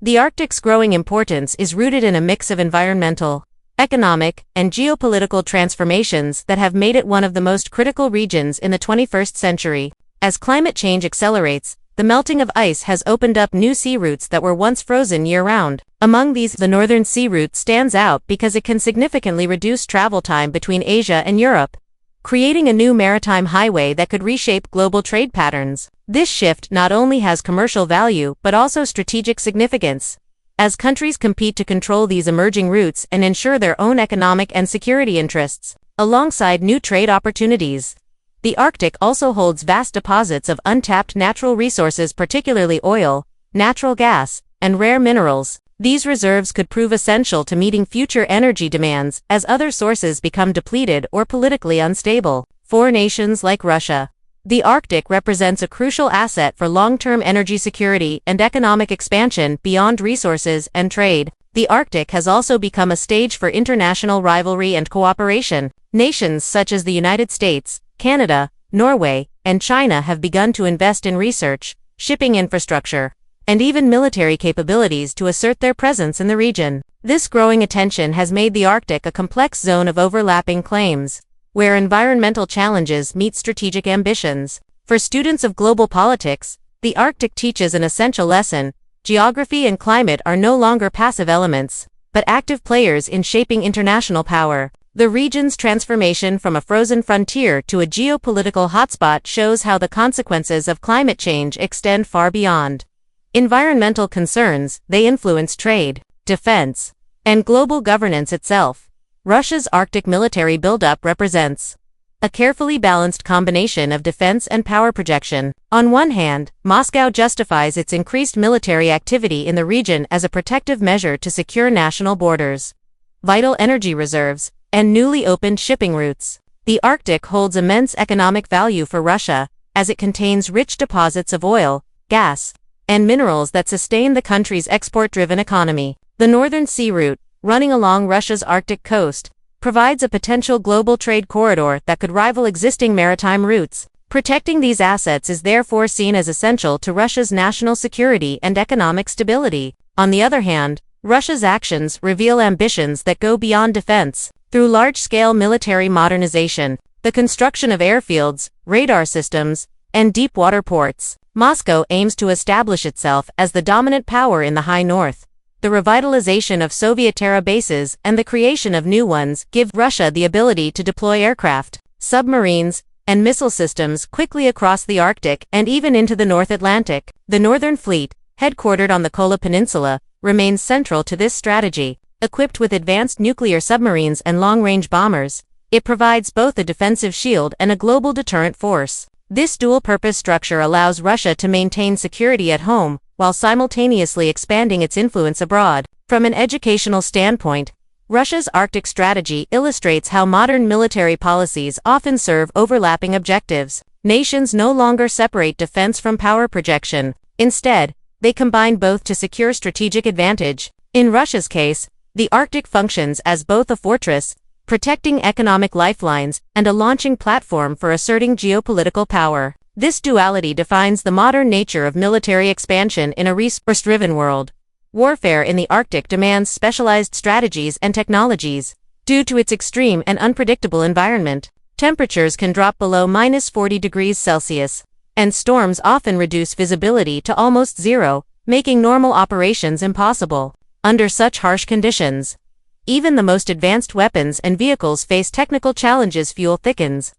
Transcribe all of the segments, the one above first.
The Arctic's growing importance is rooted in a mix of environmental, economic, and geopolitical transformations that have made it one of the most critical regions in the 21st century. As climate change accelerates, the melting of ice has opened up new sea routes that were once frozen year-round. Among these, the northern sea route stands out because it can significantly reduce travel time between Asia and Europe, creating a new maritime highway that could reshape global trade patterns. This shift not only has commercial value but also strategic significance, as countries compete to control these emerging routes and ensure their own economic and security interests, alongside new trade opportunities. The Arctic also holds vast deposits of untapped natural resources, particularly oil, natural gas, and rare minerals. These reserves could prove essential to meeting future energy demands as other sources become depleted or politically unstable. For nations like Russia, the Arctic represents a crucial asset for long-term energy security and economic expansion beyond resources and trade. The Arctic has also become a stage for international rivalry and cooperation. Nations such as the United States, Canada, Norway, and China have begun to invest in research, shipping infrastructure, and even military capabilities to assert their presence in the region. This growing attention has made the Arctic a complex zone of overlapping claims, where environmental challenges meet strategic ambitions. For students of global politics, the Arctic teaches an essential lesson: geography and climate are no longer passive elements, but active players in shaping international power. The region's transformation from a frozen frontier to a geopolitical hotspot shows how the consequences of climate change extend far beyond environmental concerns. They influence trade, defense, and global governance itself. Russia's Arctic military buildup represents a carefully balanced combination of defense and power projection. On one hand, Moscow justifies its increased military activity in the region as a protective measure to secure national borders, vital energy reserves, and newly opened shipping routes. The Arctic holds immense economic value for Russia, as it contains rich deposits of oil, gas, and minerals that sustain the country's export-driven economy. The Northern Sea Route, running along Russia's Arctic coast, provides a potential global trade corridor that could rival existing maritime routes. Protecting these assets is therefore seen as essential to Russia's national security and economic stability. On the other hand, Russia's actions reveal ambitions that go beyond defense. Through large-scale military modernization, the construction of airfields, radar systems, and deep-water ports, Moscow aims to establish itself as the dominant power in the high north. The revitalization of Soviet-era bases and the creation of new ones give Russia the ability to deploy aircraft, submarines, and missile systems quickly across the Arctic and even into the North Atlantic. The Northern Fleet, headquartered on the Kola Peninsula, remains central to this strategy. Equipped with advanced nuclear submarines and long-range bombers, it provides both a defensive shield and a global deterrent force. This dual-purpose structure allows Russia to maintain security at home, while simultaneously expanding its influence abroad. From an educational standpoint, Russia's Arctic strategy illustrates how modern military policies often serve overlapping objectives. Nations no longer separate defense from power projection. Instead, they combine both to secure strategic advantage. In Russia's case, the Arctic functions as both a fortress, protecting economic lifelines, and a launching platform for asserting geopolitical power. This duality defines the modern nature of military expansion in a resource-driven world. Warfare in the Arctic demands specialized strategies and technologies. Due to its extreme and unpredictable environment, temperatures can drop below -40 degrees Celsius, and storms often reduce visibility to almost zero, making normal operations impossible. Under such harsh conditions, even the most advanced weapons and vehicles face technical challenges. Fuel thickens,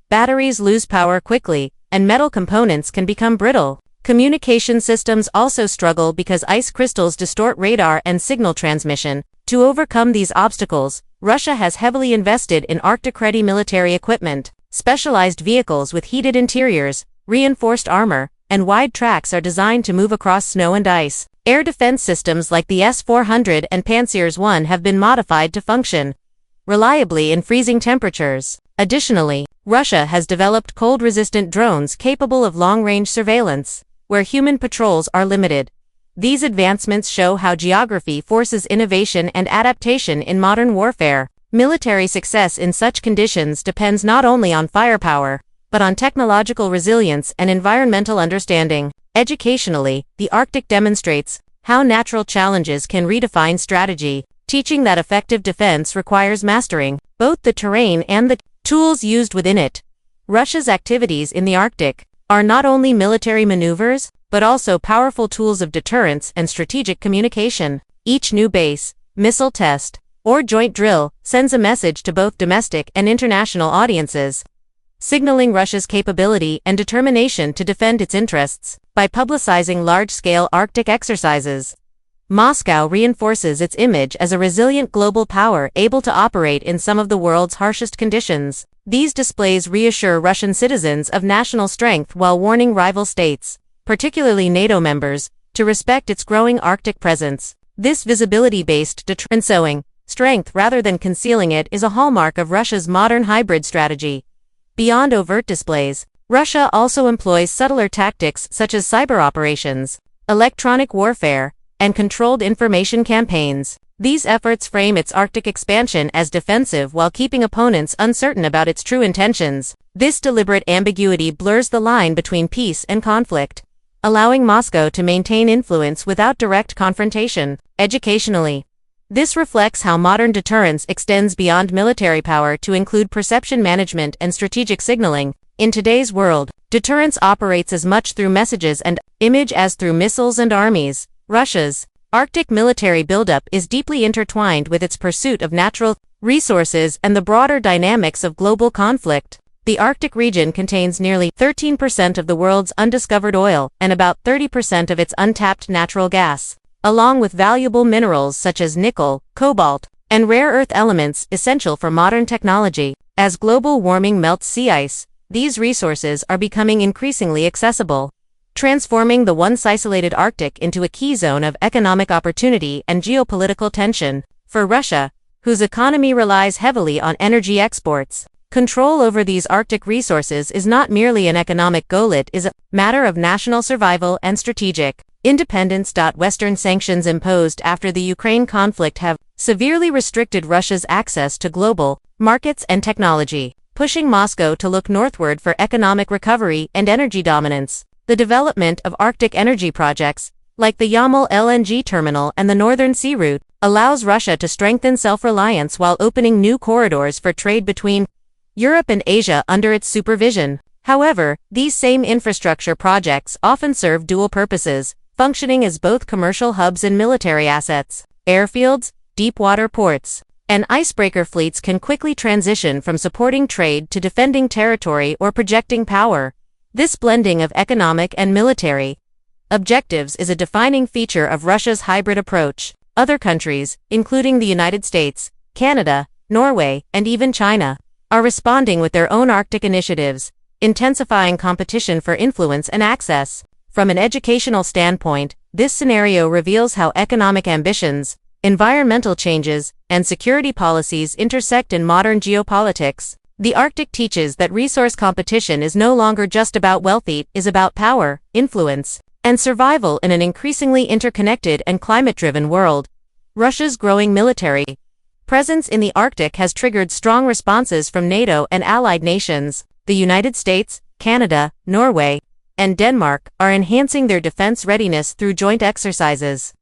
batteries lose power quickly, and metal components can become brittle. Communication systems also struggle because ice crystals distort radar and signal transmission. To overcome these obstacles, Russia has heavily invested in Arctic-ready military equipment. Specialized vehicles with heated interiors, reinforced armor, and wide tracks are designed to move across snow and ice. Air defense systems like the S-400 and Pantsir I have been modified to function reliably in freezing temperatures. Additionally, Russia has developed cold-resistant drones capable of long-range surveillance, where human patrols are limited. These advancements show how geography forces innovation and adaptation in modern warfare. Military success in such conditions depends not only on firepower, but on technological resilience and environmental understanding. Educationally, the Arctic demonstrates how natural challenges can redefine strategy, teaching that effective defense requires mastering both the terrain and the tools used within it. Russia's activities in the Arctic are not only military maneuvers, but also powerful tools of deterrence and strategic communication. Each new base, missile test, or joint drill sends a message to both domestic and international audiences, signaling Russia's capability and determination to defend its interests. By publicizing large-scale Arctic exercises, Moscow reinforces its image as a resilient global power able to operate in some of the world's harshest conditions. These displays reassure Russian citizens of national strength while warning rival states, particularly NATO members, to respect its growing Arctic presence. This visibility-based deterrence strength rather than concealing it is a hallmark of Russia's modern hybrid strategy. Beyond overt displays, Russia also employs subtler tactics such as cyber operations, electronic warfare, and controlled information campaigns. These efforts frame its Arctic expansion as defensive while keeping opponents uncertain about its true intentions. This deliberate ambiguity blurs the line between peace and conflict, allowing Moscow to maintain influence without direct confrontation. Educationally, this reflects how modern deterrence extends beyond military power to include perception management and strategic signaling. In today's world, deterrence operates as much through messages and image as through missiles and armies. Russia's Arctic military buildup is deeply intertwined with its pursuit of natural resources and the broader dynamics of global conflict. The Arctic region contains nearly 13% of the world's undiscovered oil and about 30% of its untapped natural gas, along with valuable minerals such as nickel, cobalt, and rare earth elements essential for modern technology. As global warming melts sea ice, these resources are becoming increasingly accessible, transforming the once isolated Arctic into a key zone of economic opportunity and geopolitical tension. For Russia, whose economy relies heavily on energy exports, control over these Arctic resources is not merely an economic goal, it is a matter of national survival and strategic independence. Western sanctions imposed after the Ukraine conflict have severely restricted Russia's access to global markets and technology, pushing Moscow to look northward for economic recovery and energy dominance. The development of Arctic energy projects, like the Yamal LNG terminal and the Northern Sea Route, allows Russia to strengthen self-reliance while opening new corridors for trade between Europe and Asia under its supervision. However, these same infrastructure projects often serve dual purposes, functioning as both commercial hubs and military assets. Airfields, deep-water ports, and icebreaker fleets can quickly transition from supporting trade to defending territory or projecting power. This blending of economic and military objectives is a defining feature of Russia's hybrid approach. Other countries, including the United States, Canada, Norway, and even China, are responding with their own Arctic initiatives, intensifying competition for influence and access. From an educational standpoint, this scenario reveals how economic ambitions, environmental changes, and security policies intersect in modern geopolitics. The Arctic teaches that resource competition is no longer just about wealth, it is about power, influence, and survival in an increasingly interconnected and climate-driven world. Russia's growing military presence in the Arctic has triggered strong responses from NATO and allied nations. The United States, Canada, Norway, and Denmark are enhancing their defense readiness through joint exercises,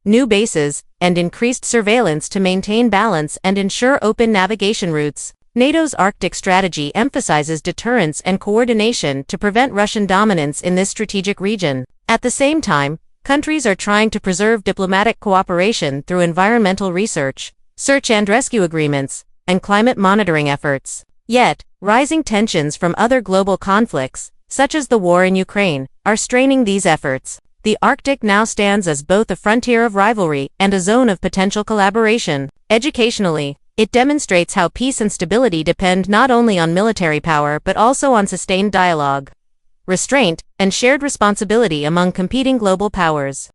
new bases, and increased surveillance to maintain balance and ensure open navigation routes. NATO's Arctic strategy emphasizes deterrence and coordination to prevent Russian dominance in this strategic region. At the same time, countries are trying to preserve diplomatic cooperation through environmental research, search and rescue agreements, and climate monitoring efforts. Yet, rising tensions from other global conflicts, such as the war in Ukraine, are straining these efforts. The Arctic now stands as both a frontier of rivalry and a zone of potential collaboration. Educationally, it demonstrates how peace and stability depend not only on military power but also on sustained dialogue, restraint, and shared responsibility among competing global powers.